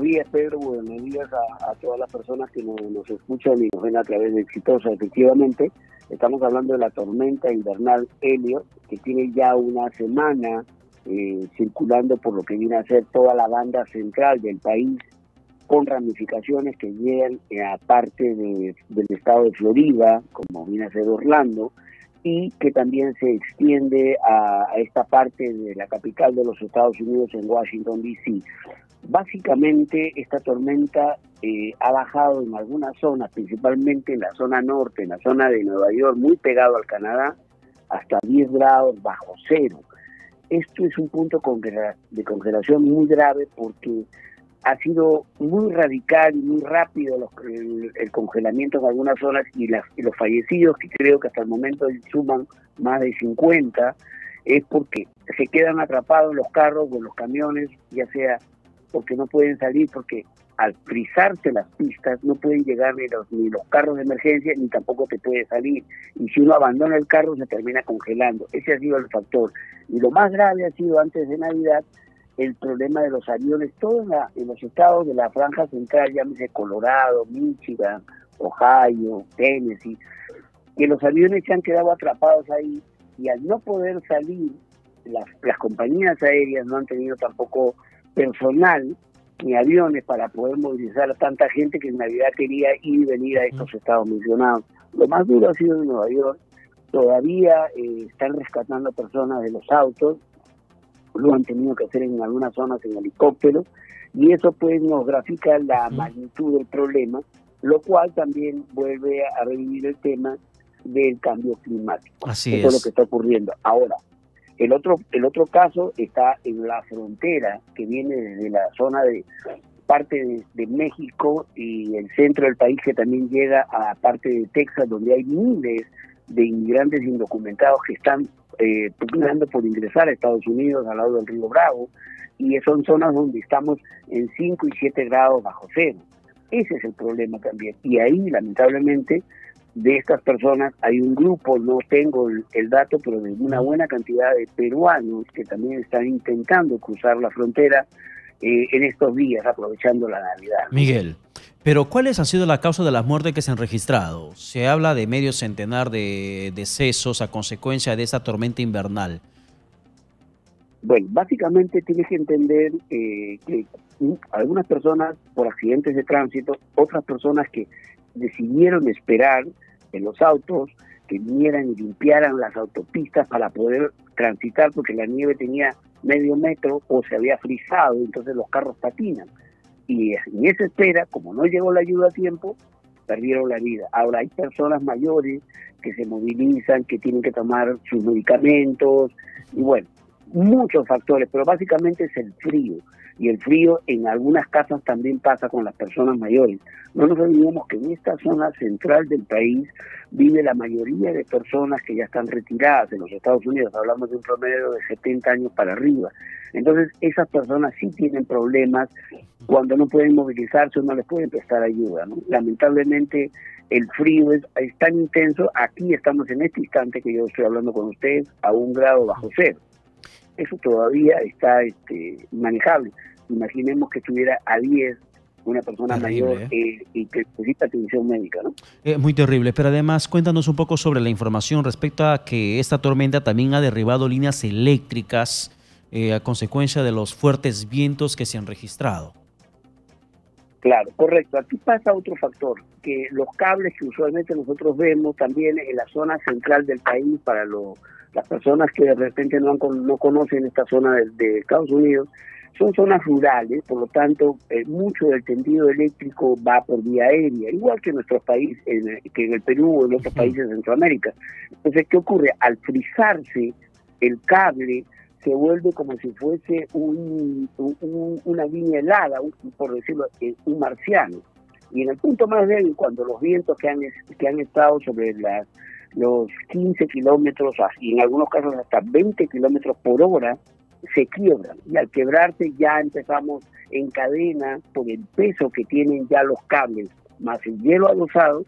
días, Pedro. Buenos días a todas las personas que nos escuchan y nos ven a través de Exitosa. Efectivamente, estamos hablando de la tormenta invernal Elliot, que tiene ya una semana circulando por lo que viene a ser toda la banda central del país, con ramificaciones que llegan a parte del estado de Florida, como viene a ser Orlando, y que también se extiende a esta parte de la capital de los Estados Unidos, en Washington, D.C. Básicamente, esta tormenta ha bajado en algunas zonas, principalmente en la zona norte, en la zona de Nueva York, muy pegado al Canadá, hasta 10 grados bajo cero. Esto es un punto de congelación muy grave porque ha sido muy radical y muy rápido el congelamiento en algunas zonas, y los fallecidos, que creo que hasta el momento suman más de 50, es porque se quedan atrapados en los carros o en los camiones, ya sea porque no pueden salir, porque al frizarse las pistas no pueden llegar ni los carros de emergencia, ni tampoco te puede salir. Y si uno abandona el carro, se termina congelando. Ese ha sido el factor. Y lo más grave ha sido, antes de Navidad, el problema de los aviones, todo en los estados de la franja central, llámese Colorado, Michigan, Ohio, Tennessee, que los aviones se han quedado atrapados ahí, y al no poder salir, las compañías aéreas no han tenido tampoco personal ni aviones para poder movilizar a tanta gente que en Navidad quería ir y venir a estos estados mencionados. Lo más duro ha sido en Nueva York. Todavía están rescatando personas de los autos, lo han tenido que hacer en algunas zonas en helicóptero, y eso pues nos grafica la magnitud del problema, lo cual también vuelve a revivir el tema del cambio climático. Así eso es lo que está ocurriendo. Ahora, el otro caso está en la frontera, que viene desde la zona de parte de México y el centro del país, que también llega a la parte de Texas, donde hay miles de inmigrantes indocumentados que están pugnando por ingresar a Estados Unidos al lado del río Bravo, y son zonas donde estamos en 5 y 7 grados bajo cero. Ese es el problema también. Y ahí, lamentablemente, de estas personas hay un grupo, no tengo el dato, pero de una buena cantidad de peruanos que también están intentando cruzar la frontera en estos días, aprovechando la Navidad. Miguel, pero ¿cuáles han sido la causa de las muertes que se han registrado? Se habla de medio centenar de decesos a consecuencia de esta tormenta invernal. Bueno, básicamente tienes que entender que algunas personas por accidentes de tránsito, otras personas que decidieron esperar en los autos que vinieran y limpiaran las autopistas para poder transitar, porque la nieve tenía medio metro o se había frizado, entonces los carros patinan. Y en esa espera, como no llegó la ayuda a tiempo, perdieron la vida. Ahora hay personas mayores que se movilizan, que tienen que tomar sus medicamentos, y bueno, muchos factores, pero básicamente es el frío. Y el frío en algunas casas también pasa con las personas mayores. No nos olvidemos que en esta zona central del país vive la mayoría de personas que ya están retiradas. En los Estados Unidos hablamos de un promedio de 70 años para arriba. Entonces esas personas sí tienen problemas cuando no pueden movilizarse o no les pueden prestar ayuda, ¿no? Lamentablemente el frío es tan intenso. Aquí estamos en este instante que yo estoy hablando con ustedes a 1 grado bajo cero. Eso todavía está manejable. Imaginemos que estuviera a 10 una persona terrible, mayor y que necesita atención médica, ¿no? Muy terrible, pero además cuéntanos un poco sobre la información respecto a que esta tormenta también ha derribado líneas eléctricas a consecuencia de los fuertes vientos que se han registrado. Claro, correcto. Aquí pasa otro factor, que los cables que usualmente nosotros vemos también en la zona central del país, para las personas que de repente no conocen esta zona de Estados Unidos, son zonas rurales, por lo tanto, mucho del tendido eléctrico va por vía aérea, igual que en nuestros países, que en el Perú o en otros países de Centroamérica. Entonces, ¿qué ocurre? Al frizarse el cable, se vuelve como si fuese una línea helada, por decirlo, un marciano. Y en el punto más débil, cuando los vientos que han estado sobre los 15 kilómetros, y en algunos casos hasta 20 kilómetros por hora, se quiebran. Y al quebrarse ya empezamos en cadena, por el peso que tienen ya los cables, más el hielo adosado,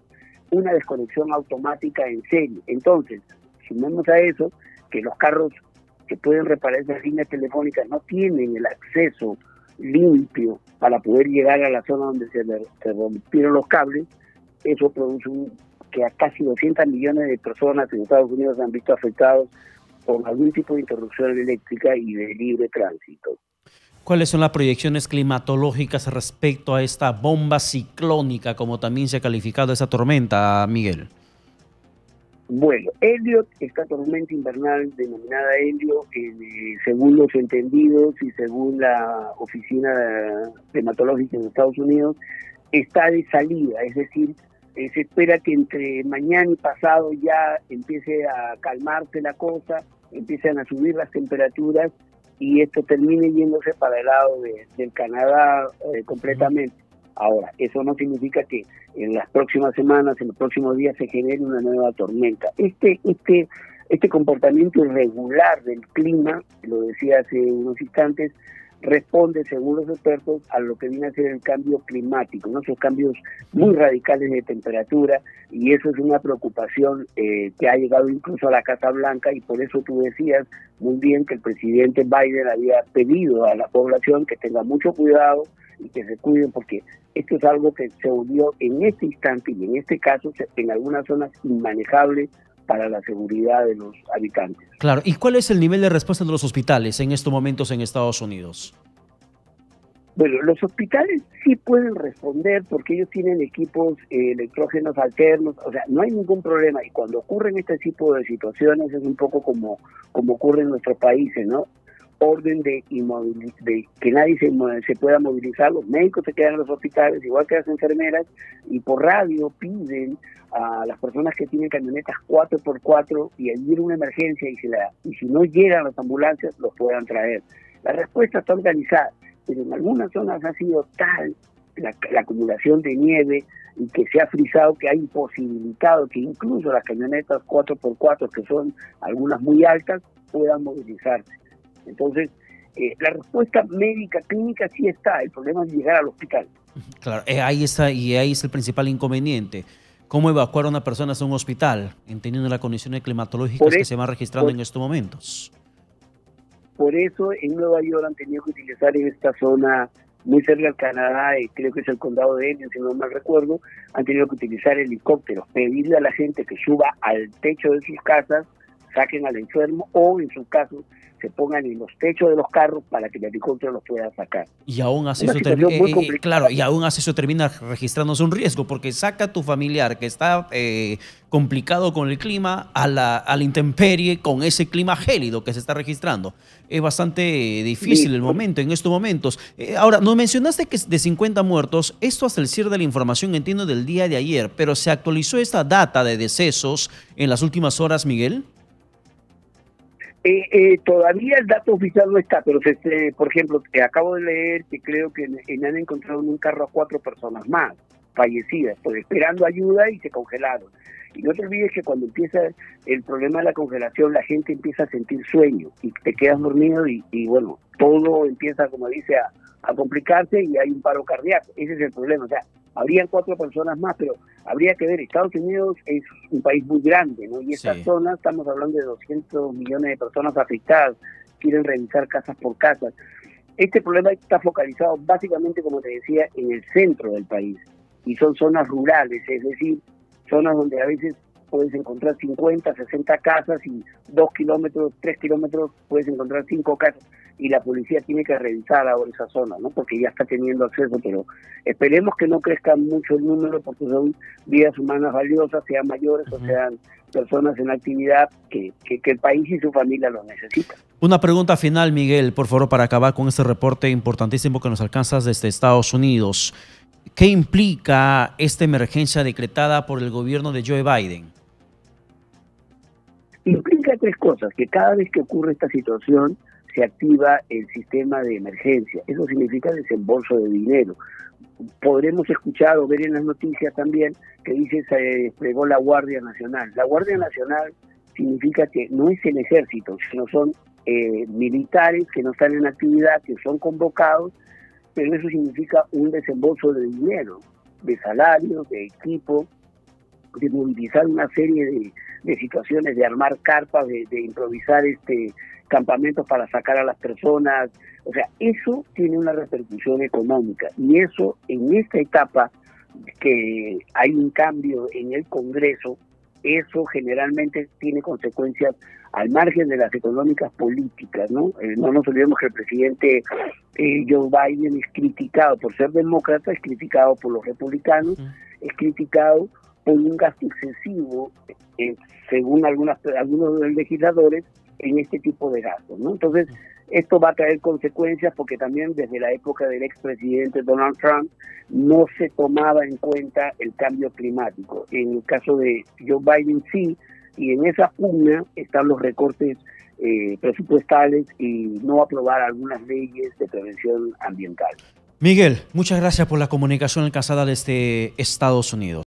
una desconexión automática en serie. Entonces, sumemos a eso que los carros que pueden reparar esas líneas telefónicas no tienen el acceso limpio para poder llegar a la zona donde se rompieron los cables, eso produce que a casi 200 millones de personas en Estados Unidos se han visto afectados por algún tipo de interrupción eléctrica y de libre tránsito. ¿Cuáles son las proyecciones climatológicas respecto a esta bomba ciclónica, como también se ha calificado esa tormenta, Miguel? Bueno, Elliot, esta tormenta invernal denominada Elliot, según los entendidos y según la Oficina Climatológica en Estados Unidos, está de salida, es decir, se espera que entre mañana y pasado ya empiece a calmarse la cosa, empiecen a subir las temperaturas y esto termine yéndose para el lado del Canadá completamente. Ahora, eso no significa que en las próximas semanas, en los próximos días se genere una nueva tormenta. Este comportamiento irregular del clima, lo decía hace unos instantes, responde, según los expertos, a lo que viene a ser el cambio climático, ¿no? Esos cambios muy radicales de temperatura, y eso es una preocupación que ha llegado incluso a la Casa Blanca, y por eso tú decías muy bien que el presidente Biden había pedido a la población que tenga mucho cuidado y que se cuiden, porque esto es algo que se volvió en este instante y en este caso en algunas zonas inmanejable para la seguridad de los habitantes. Claro, ¿y cuál es el nivel de respuesta de los hospitales en estos momentos en Estados Unidos? Bueno, los hospitales sí pueden responder porque ellos tienen equipos electrógenos alternos, o sea, no hay ningún problema. Y cuando ocurren este tipo de situaciones es un poco como ocurre en nuestros países, ¿no? Orden de que nadie se pueda movilizar, los médicos se quedan en los hospitales, igual que las enfermeras, y por radio piden a las personas que tienen camionetas 4x4 y hay una emergencia y si no llegan las ambulancias, los puedan traer. La respuesta está organizada, pero en algunas zonas ha sido tal la acumulación de nieve y que se ha frisado que ha imposibilitado que incluso las camionetas 4x4, que son algunas muy altas, puedan movilizarse. Entonces, la respuesta médica clínica sí está, el problema es llegar al hospital. Claro, ahí está, y ahí es el principal inconveniente. ¿Cómo evacuar a una persona a un hospital, entendiendo las condiciones climatológicas que se van registrando en estos momentos? Por eso en Nueva York han tenido que utilizar en esta zona muy cerca al Canadá, creo que es el condado de Elliot, si no mal recuerdo, han tenido que utilizar helicópteros, pedirle a la gente que suba al techo de sus casas, saquen al enfermo o en su caso se pongan en los techos de los carros para que el helicóptero los pueda sacar. Y aún así eso termina registrándose un riesgo, porque saca a tu familiar que está complicado con el clima a la intemperie con ese clima gélido que se está registrando. Es bastante difícil el momento en estos momentos. Ahora, nos mencionaste que de 50 muertos, esto hasta el cierre de la información, entiendo, del día de ayer, pero ¿se actualizó esta data de decesos en las últimas horas, Miguel? Todavía el dato oficial no está, pero por ejemplo, acabo de leer que creo que han encontrado en un carro a 4 personas más fallecidas, pues esperando ayuda y se congelaron. Y no te olvides que cuando empieza el problema de la congelación, la gente empieza a sentir sueño y te quedas dormido y bueno, todo empieza, como dice, a complicarse y hay un paro cardíaco. Ese es el problema. O sea, habrían 4 personas más, pero habría que ver, Estados Unidos es un país muy grande, ¿no? Y esta zona, estamos hablando de 200 millones de personas afectadas, quieren revisar casas por casas. Este problema está focalizado básicamente, como te decía, en el centro del país, y son zonas rurales, es decir, zonas donde a veces puedes encontrar 50, 60 casas y 2 kilómetros, 3 kilómetros puedes encontrar 5 casas y la policía tiene que revisar ahora esa zona, ¿no? Porque ya está teniendo acceso, pero esperemos que no crezca mucho el número porque son vidas humanas valiosas, sean mayores o sean personas en actividad que el país y su familia lo necesitan. Una pregunta final, Miguel, por favor, para acabar con este reporte importantísimo que nos alcanzas desde Estados Unidos. ¿Qué implica esta emergencia decretada por el gobierno de Joe Biden? Implica 3 cosas, que cada vez que ocurre esta situación se activa el sistema de emergencia. Eso significa desembolso de dinero. Podremos escuchar o ver en las noticias también que dice se desplegó la Guardia Nacional. La Guardia Nacional significa que no es el ejército, sino son militares que no están en actividad, que son convocados, pero eso significa un desembolso de dinero, de salarios, de equipo, de movilizar una serie de situaciones, de armar carpas, de improvisar campamentos para sacar a las personas. O sea, eso tiene una repercusión económica, y eso en esta etapa que hay un cambio en el Congreso, eso generalmente tiene consecuencias al margen de las económicas políticas, ¿no? No nos olvidemos que el presidente Joe Biden es criticado por ser demócrata, es criticado por los republicanos, es criticado por un gasto excesivo, según algunos legisladores, en este tipo de gastos, ¿no? Entonces, esto va a traer consecuencias porque también desde la época del expresidente Donald Trump no se tomaba en cuenta el cambio climático. En el caso de Joe Biden sí, y en esa pugna están los recortes presupuestales y no aprobar algunas leyes de prevención ambiental. Miguel, muchas gracias por la comunicación alcanzada desde Estados Unidos.